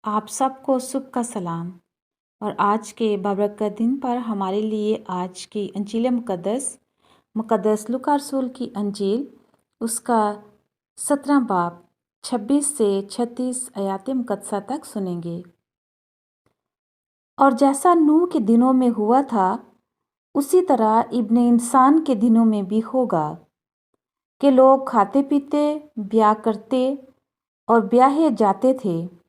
आप सबको सुबह का सलाम। और आज के बाबरकत दिन पर हमारे लिए आज की अंजील मुक़द्दस लूका रसूल की अंजील उसका 17 बाब 26 से 36 आयात मुक़द्दसा तक सुनेंगे। और जैसा नूह के दिनों में हुआ था उसी तरह इब्ने इंसान के दिनों में भी होगा कि लोग खाते पीते, ब्याह करते और ब्याहे जाते थे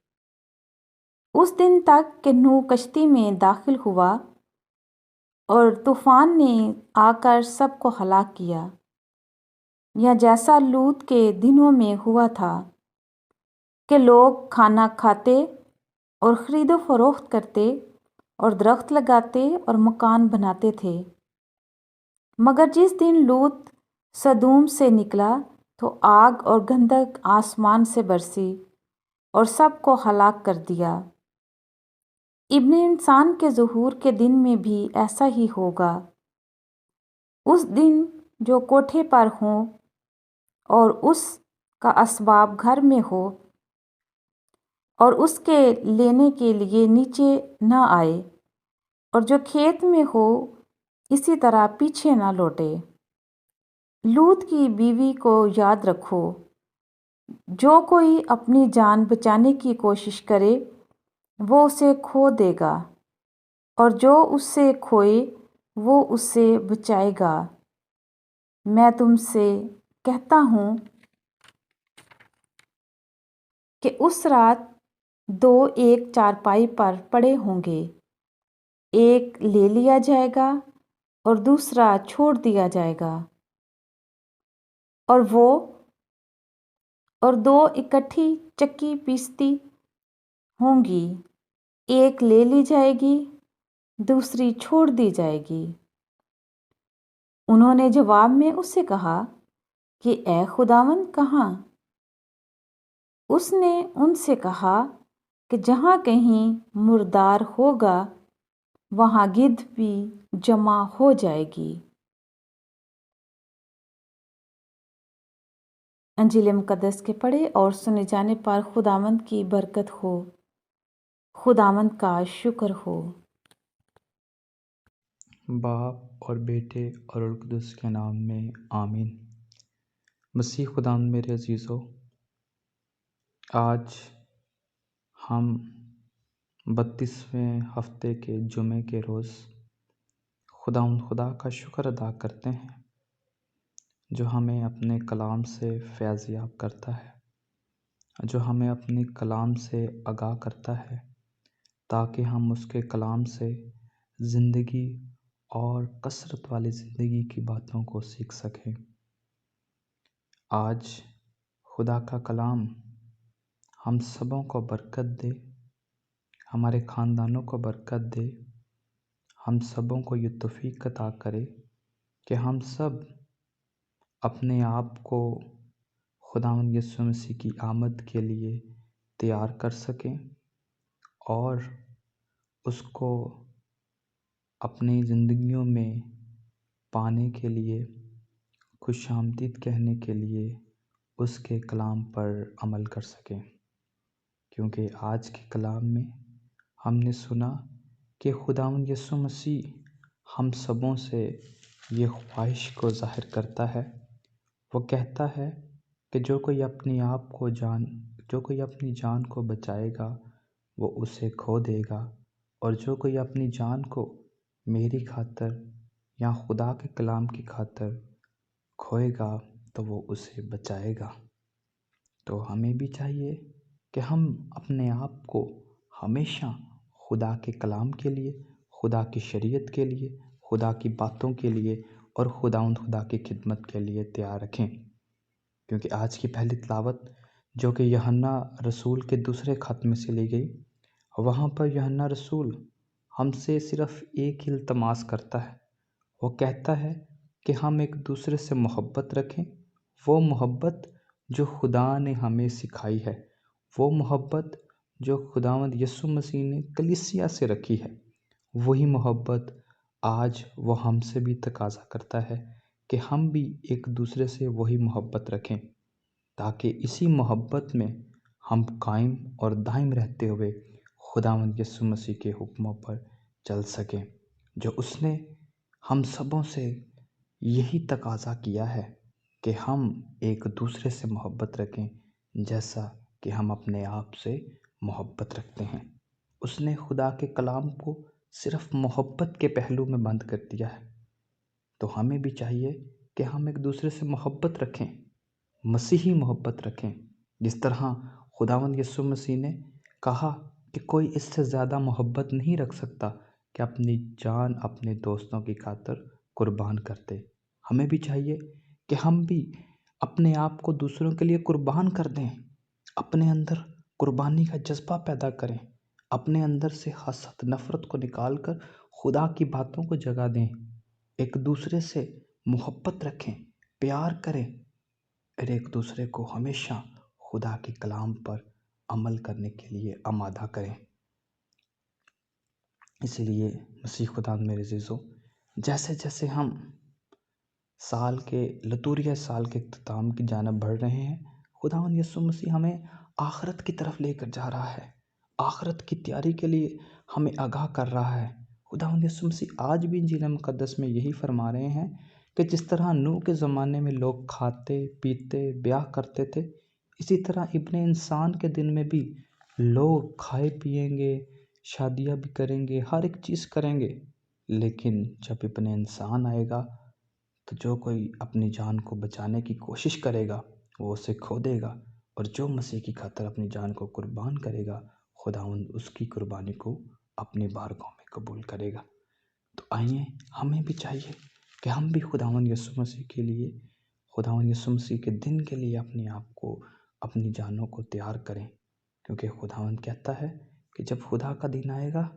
उस दिन तक कि नूह कश्ती में दाखिल हुआ और तूफान ने आकर सबको हलाक किया। या जैसा लूत के दिनों में हुआ था कि लोग खाना खाते और ख़रीदो फरोख्त करते और दरख्त लगाते और मकान बनाते थे। मगर जिस दिन लूत सदूम से निकला तो आग और गंधक आसमान से बरसी और सबको हलाक कर दिया। इब्ने इंसान के ज़ुहूर के दिन में भी ऐसा ही होगा। उस दिन जो कोठे पर हो और उसका असबाब घर में हो और उसके लेने के लिए नीचे न आए और जो खेत में हो इसी तरह पीछे न लौटे। लूत की बीवी को याद रखो। जो कोई अपनी जान बचाने की कोशिश करे वो उसे खो देगा और जो उससे खोए वो उससे बचाएगा। मैं तुमसे कहता हूँ कि उस रात दो एक चारपाई पर पड़े होंगे, एक ले लिया जाएगा और दूसरा छोड़ दिया जाएगा। और दो इकट्ठी चक्की पीसती होंगी, एक ले ली जाएगी, दूसरी छोड़ दी जाएगी। उन्होंने जवाब में उससे कहा कि ए खुदावंद, कहाँ? उसने उनसे कहा कि जहाँ कहीं मुर्दार होगा वहाँ गिद्ध भी जमा हो जाएगी। अंजील मुक़द्दस के पढ़े और सुने जाने पर खुदावंद की बरकत हो। खुदावंद का शुक्र हो। बाप और बेटे और रूह कुद्दुस के नाम में आमीन। मसीह खुदावंद मेरे अजीज़ों, आज हम 32वें हफ्ते के जुमे के रोज़ खुदा का शुक्र अदा करते हैं जो हमें अपने कलाम से फैज़ याब करता है, जो हमें अपने कलाम से आगाह करता है ताकि हम उसके कलाम से ज़िंदगी और कसरत वाली ज़िंदगी की बातों को सीख सकें। आज खुदा का कलाम हम सबों को बरकत दे, हमारे ख़ानदानों को बरकत दे, हम सबों को ये तौफ़ीक अता करे कि हम सब अपने आप को खुदावंद यीशु मसीह की आमद के लिए तैयार कर सकें और उसको अपनी ज़िंदगियों में पाने के लिए, खुशामदीद कहने के लिए उसके कलाम पर अमल कर सकें। क्योंकि आज के कलाम में हमने सुना कि खुदावंद यीशु मसीह हम सबों से ये ख्वाहिश को ज़ाहिर करता है। वो कहता है कि जो कोई अपनी जान को बचाएगा वो उसे खो देगा, और जो कोई अपनी जान को मेरी खातर या खुदा के कलाम की खातर खोएगा तो वो उसे बचाएगा। तो हमें भी चाहिए कि हम अपने आप को हमेशा खुदा के कलाम के लिए, खुदा की शरीयत के लिए, खुदा की बातों के लिए और खुदा की खिदमत के लिए तैयार रखें। क्योंकि आज की पहली तिलावत जो कि यूहन्ना रसूल के दूसरे खत में से ली गई, वहाँ पर यूहन्ना रसूल हमसे सिर्फ़ एक ही इल्तमास करता है। वो कहता है कि हम एक दूसरे से मोहब्बत रखें, वो मोहब्बत जो खुदा ने हमें सिखाई है, वो मोहब्बत जो खुदावंद यीशु मसीह ने कलीसिया से रखी है। वही मोहब्बत आज वो हमसे भी तकाज़ा करता है कि हम भी एक दूसरे से वही मोहब्बत रखें, ताकि इसी मोहब्बत में ہم قائم اور دائم رہتے ہوئے خداوند یسوع مسیح کے حکموں پر چل سکیں، جو اس نے ہم سبوں سے یہی تقاضا کیا ہے کہ ہم ایک دوسرے سے محبت رکھیں جیسا کہ ہم اپنے آپ سے محبت رکھتے ہیں۔ اس نے خدا کے کلام کو صرف محبت کے پہلو میں بند کر دیا ہے، تو ہمیں بھی چاہیے کہ ہم ایک دوسرے سے محبت رکھیں، مسیحی محبت رکھیں، جس طرح خداوند یسوع مسیح نے کہا کہ کوئی اس سے زیادہ محبت نہیں رکھ سکتا کہ اپنی جان اپنے دوستوں کی خاطر قربان کرتے۔ ہمیں بھی چاہیے کہ ہم بھی اپنے آپ کو دوسروں کے لیے قربان کر دیں، اپنے اندر قربانی کا جذبہ پیدا کریں، اپنے اندر سے حسد نفرت کو نکال کر خدا کی باتوں کو جگہ دیں، ایک دوسرے سے محبت رکھیں، پیار کریں اور ایک دوسرے کو ہمیشہ خدا کے کلام پر عمل کرنے کے لیے آمادہ کریں۔ اسی لیے مسیح خدا میرے عزیزو، جیسے جیسے ہم لطوریہ سال کے اختتام کی جانب بڑھ رہے ہیں، خداوند یسوع مسیح ہمیں آخرت کی طرف لے کر جا رہا ہے، آخرت کی تیاری کے لیے ہمیں آگاہ کر رہا ہے۔ خداوند یسوع مسیح آج بھی انجیل مقدس میں یہی فرما رہے ہیں کہ جس طرح نوح کے زمانے میں لوگ کھاتے پیتے بیاہ کرتے تھے، اسی طرح ابن انسان کے دن میں بھی لوگ کھائے پیئیں گے، شادیاں بھی کریں گے، ہر ایک چیز کریں گے، لیکن جب ابن انسان آئے گا تو جو کوئی اپنی جان کو بچانے کی کوشش کرے گا وہ اسے کھو دے گا، اور جو مسیح کی خاطر اپنی جان کو قربان کرے گا خداوند اس کی قربانی کو اپنی بارگاہ میں قبول کرے گا۔ تو آئیے ہمیں بھی چاہیے کہ ہم بھی خداوند یسوع مسیح کے لیے، خداوند یسوع مسیح کے دن کے لیے اپنے آپ کو، اپنی جانوں کو تیار کریں، کیونکہ خداوند کہتا ہے کہ جب خدا کا دن آئے گا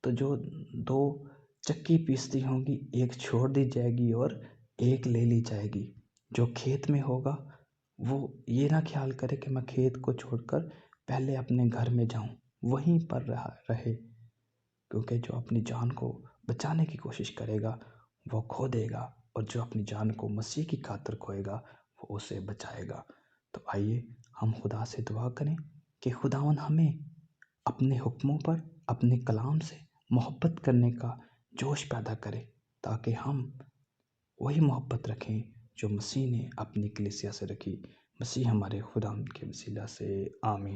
تو جو دو چکی پیستی ہوں گی، ایک چھوڑ دی جائے گی اور ایک لے لی جائے گی۔ جو کھیت میں ہوگا وہ یہ نہ خیال کرے کہ میں کھیت کو چھوڑ کر پہلے اپنے گھر میں جاؤں، وہیں پر رہے، کیونکہ جو اپنی جان کو بچانے کی کوشش کرے گا وہ کھو دے گا، اور جو اپنی جان کو مسیح کی خاطر کھوئے گا وہ اسے بچائے گا۔ تو آئیے ہم خدا سے دعا کریں کہ خداوند ہمیں اپنے حکموں پر، اپنے کلام سے محبت کرنے کا جوش پیدا کرے، تاکہ ہم وہی محبت رکھیں جو مسیح نے اپنی کلیسیا سے رکھی۔ مسیح ہمارے خدا کے وسیلہ سے آمین۔